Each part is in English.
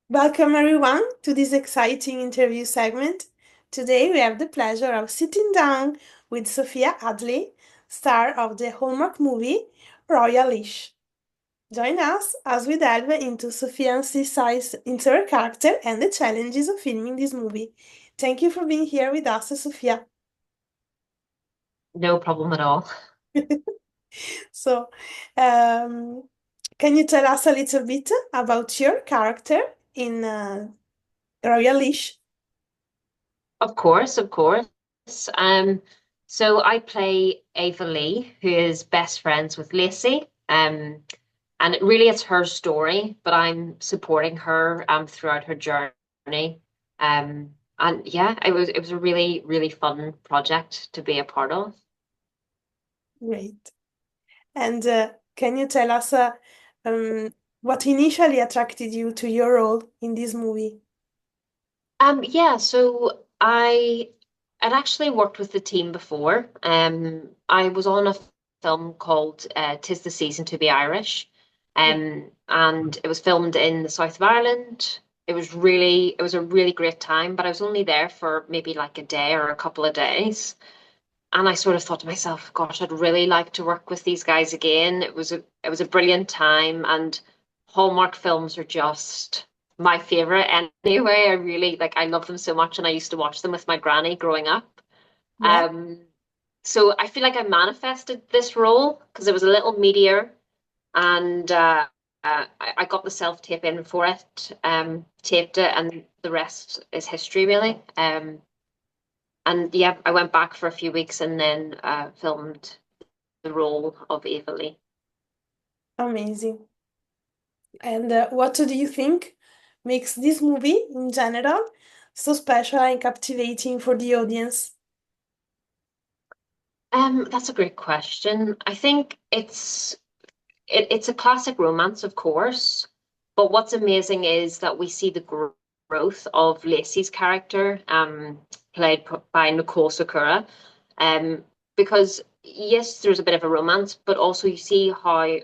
Welcome everyone to this exciting interview segment. Today we have the pleasure of sitting down with Sophia Ali, star of the Hallmark movie Royalish. Join us as we delve into Sophia's insights into her character and the challenges of filming this movie. Thank you for being here with us, Sophia. No problem at all. So, um, can you tell us a little bit about your character in Royalish? Of course, of course. Um, so I play Ava Lee, who is best friends with Lacey. And it really it's her story, but I'm supporting her throughout her journey. And yeah, it was a really, really fun project to be a part of. Great. And can you tell us um, what initially attracted you to your role in this movie? Yeah, so I had actually worked with the team before. I was on a film called "'Tis the Season to Be Irish," and it was filmed in the south of Ireland. It was a really great time, but I was only there for maybe like a day or a couple of days, and I sort of thought to myself, "Gosh, I'd really like to work with these guys again." It was a brilliant time, and Hallmark films are just my favorite anyway. I love them so much, and I used to watch them with my granny growing up. Yeah, Um, so I feel like I manifested this role because it was a little meatier, and I got the self-tape in for it, taped it, and the rest is history, really. And yeah, I went back for a few weeks and then filmed the role of Ava Lee. amazing. And what do you think makes this movie in general so special and captivating for the audience? That's a great question. I think it's a classic romance, of course, but what's amazing is that we see the growth of Lacey's character, played by Nicole Sakura, um, because yes, there's a bit of a romance, but also you see how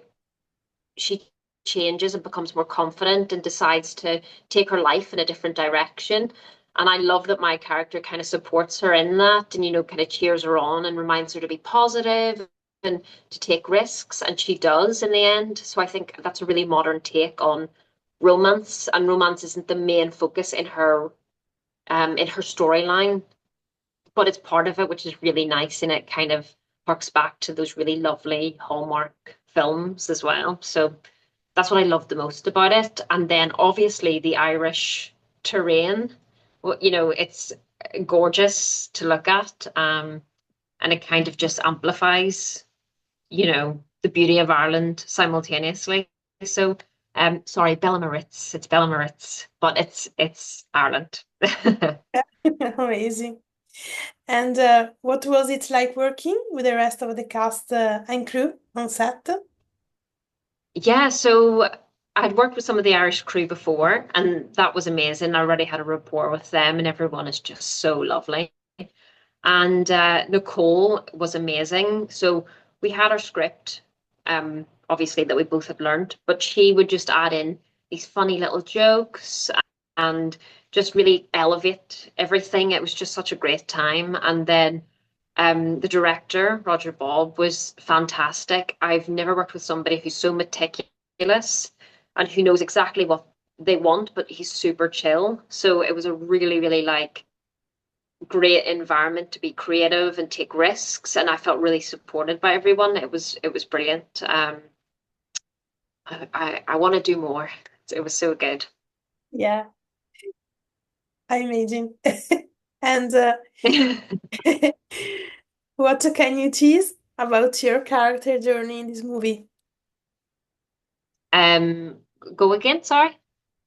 she changes and becomes more confident and decides to take her life in a different direction. And I love that my character kind of supports her in that and, kind of cheers her on and reminds her to be positive and to take risks. And she does in the end. So I think that's a really modern take on romance. And romance isn't the main focus in her storyline, but it's part of it, which is really nice. And it kind of harks back to those really lovely Hallmark films as well. So that's what I love the most about it. And then obviously the Irish terrain, well, it's gorgeous to look at. And it kind of just amplifies, the beauty of Ireland simultaneously. So, sorry, Belamaritz. It's Belamaritz, but it's Ireland. Amazing. And what was it like working with the rest of the cast and crew on set? Yeah, so I'd worked with some of the Irish crew before, and that was amazing. I already had a rapport with them, and everyone is just so lovely. And Nicole was amazing. So we had our script, obviously that we both had learned, but she would just add in these funny little jokes and just really elevate everything. It was just such a great time. And then the director, Roger Bob, was fantastic. I've never worked with somebody who's so meticulous and who knows exactly what they want, but he's super chill. So it was a really, really great environment to be creative and take risks, and I felt really supported by everyone. It was brilliant. I want to do more. It was so good. Yeah, I imagine. And what can you tease about your character journey in this movie? um, Go again, sorry.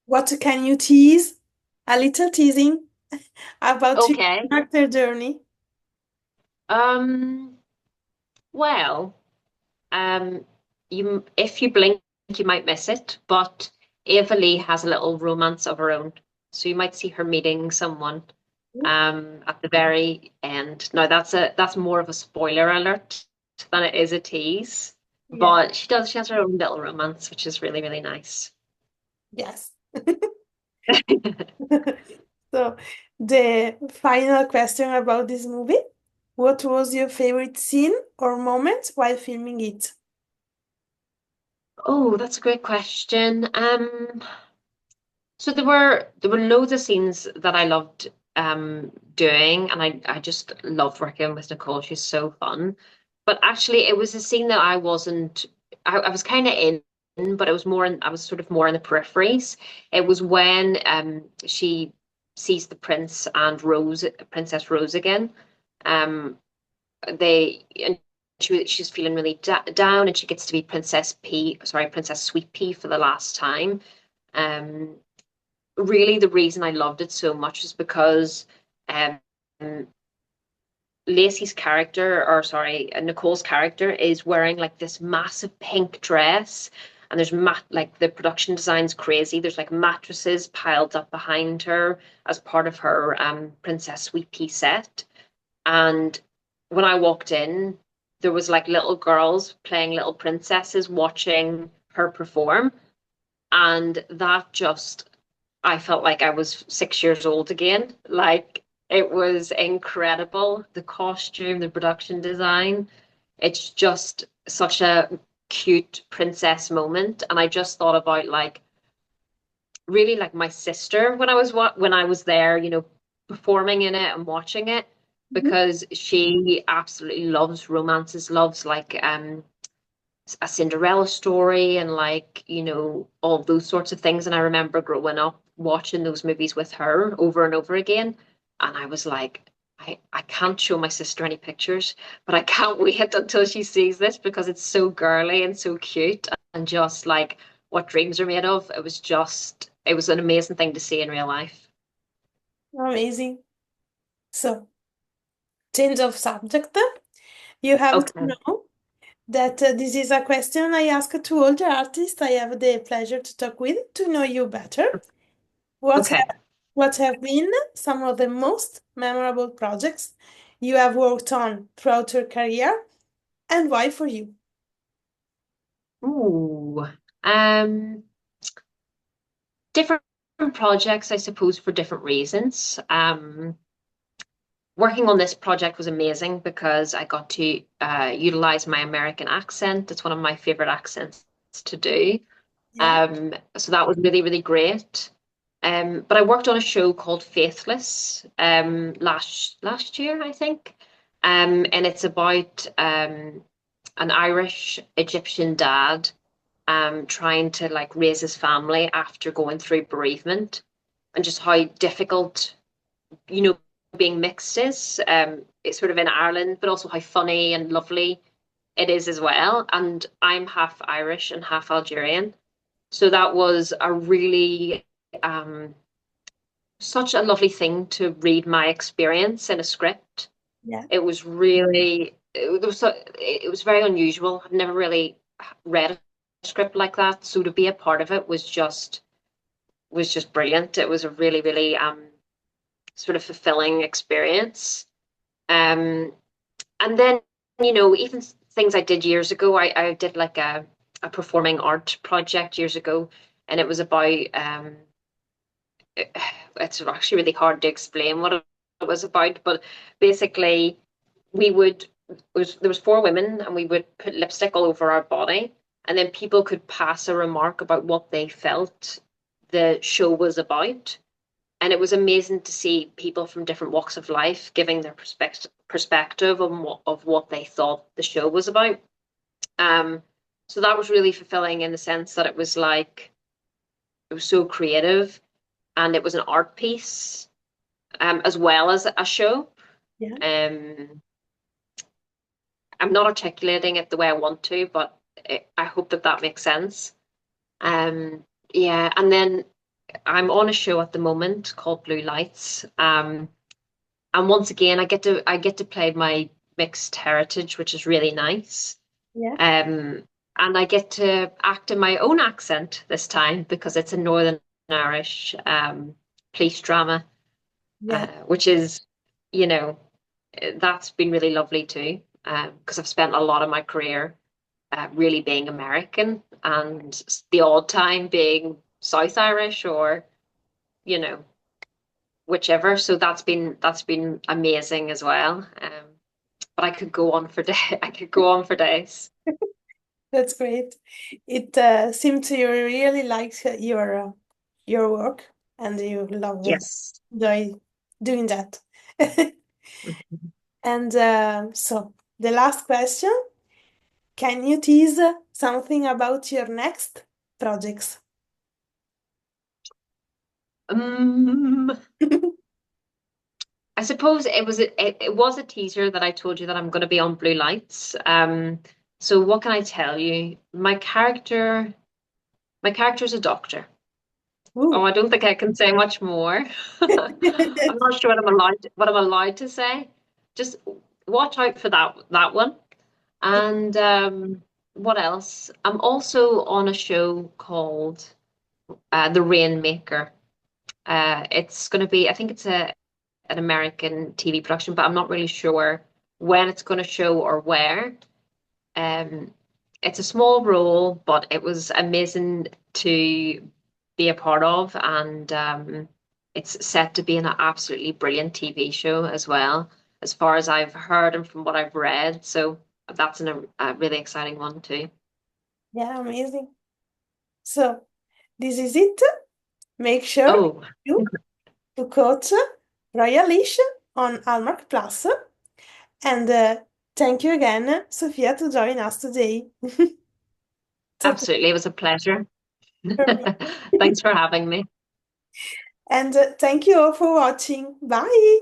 What can you tease? A little teasing about your Okay. character journey. Um, well, um, you if you blink, you might miss it, but Ava Lee has a little romance of her own. So you might see her meeting someone at the very end. Now that's more of a spoiler alert than it is a tease. Yeah, But she has her own little romance, which is really, really nice. yes. So, the final question about this movie. What was your favorite scene or moment while filming it? Oh, that's a great question. So there were loads of scenes that I loved doing, and I just loved working with Nicole. She's so fun. But actually, it was a scene that I wasn't. I was kind of in, but it was more in. I was sort of more in the peripheries. It was when she sees the prince and Rose, Princess Rose again. Um, and she's feeling really down, and she gets to be Princess Sweet Pea for the last time. Um, Really the reason I loved it so much is because um Lacey's character, or sorry, Nicole's character is wearing like this massive pink dress, and there's like the production design's crazy. There's like mattresses piled up behind her as part of her Princess Sweet Pea set. And when I walked in, there was like little girls playing little princesses watching her perform, and that just I felt like I was 6 years old again. Like it was incredible. The costume, the production design. It's just such a cute princess moment. And I just thought about like really like my sister when I was there, performing in it and watching it Mhm. because she absolutely loves romances, loves like a Cinderella story and like, all those sorts of things. And I remember growing up watching those movies with her over and over again. And I was like, I can't show my sister any pictures, but I can't wait until she sees this because it's so girly and so cute and just like what dreams are made of. It was an amazing thing to see in real life. Amazing. So, change of subject. You have to Okay. know that this is a question I ask to all the artists I have the pleasure to talk with to know you better. What Okay. have, what have been some of the most memorable projects you have worked on throughout your career and why for you? Ooh. Um, Different projects, I suppose, for different reasons. Working on this project was amazing because I got to utilize my American accent. It's one of my favorite accents to do. Yeah, So that was really, really great. But I worked on a show called Faithless last year, I think. And it's about an Irish Egyptian dad trying to like raise his family after going through bereavement and just how difficult you know, being mixed is. It's sort of in Ireland, but also how funny and lovely it is as well. And I'm half Irish and half Algerian. So that was a really such a lovely thing to read my experience in a script. yeah, It was really it was very unusual. I've never really read a script like that. So to be a part of it was just brilliant. It was a really, really sort of fulfilling experience. Um, and then, even things I did years ago, I did like a performing art project years ago, and it was about it's actually really hard to explain what it was about, but basically we would there was four women and we would put lipstick all over our body, and then people could pass a remark about what they felt the show was about. And it was amazing to see people from different walks of life giving their perspective of what they thought the show was about. Um, so that was really fulfilling in the sense that it was so creative and it was an art piece as well as a show. yeah. Um, I'm not articulating it the way I want to, but I hope that that makes sense. Um, yeah, and then I'm on a show at the moment called Blue Lights. And once again, I get to play my mixed heritage, which is really nice. Yeah, Um, and I get to act in my own accent this time because it's a Northern Irish police drama, yeah. which is, you know, that's been really lovely too. Because I've spent a lot of my career really being American and the odd time being South Irish or you know, whichever. So that's been amazing as well. But I could go on for day I could go on for days. That's great. It seems you really like your work and you love Yes. enjoy doing that. Mhm. And so the last question, can you tease something about your next projects? Um, I suppose it was a teaser that I told you that I'm going to be on Blue Lights. So what can I tell you? My character's a doctor. Oh, Ooh. I don't think I can say much more. I'm not sure what I'm allowed to say. Just watch out for that one. And what else? I'm also on a show called The Rainmaker. It's going to be, I think it's an American TV production, but I'm not really sure when it's going to show or where. Um, it's a small role, but it was amazing to be a part of, and it's set to be an absolutely brilliant TV show as well, as far as I've heard and from what I've read. So that's a really exciting one too. Yeah, amazing. So this is it. Make sure Oh, you to coach Royalish on Hallmark Plus. And thank you again, Sophia, to join us today. Talk absolutely. It was a pleasure. for me. Thanks for having me. And thank you all for watching. Bye.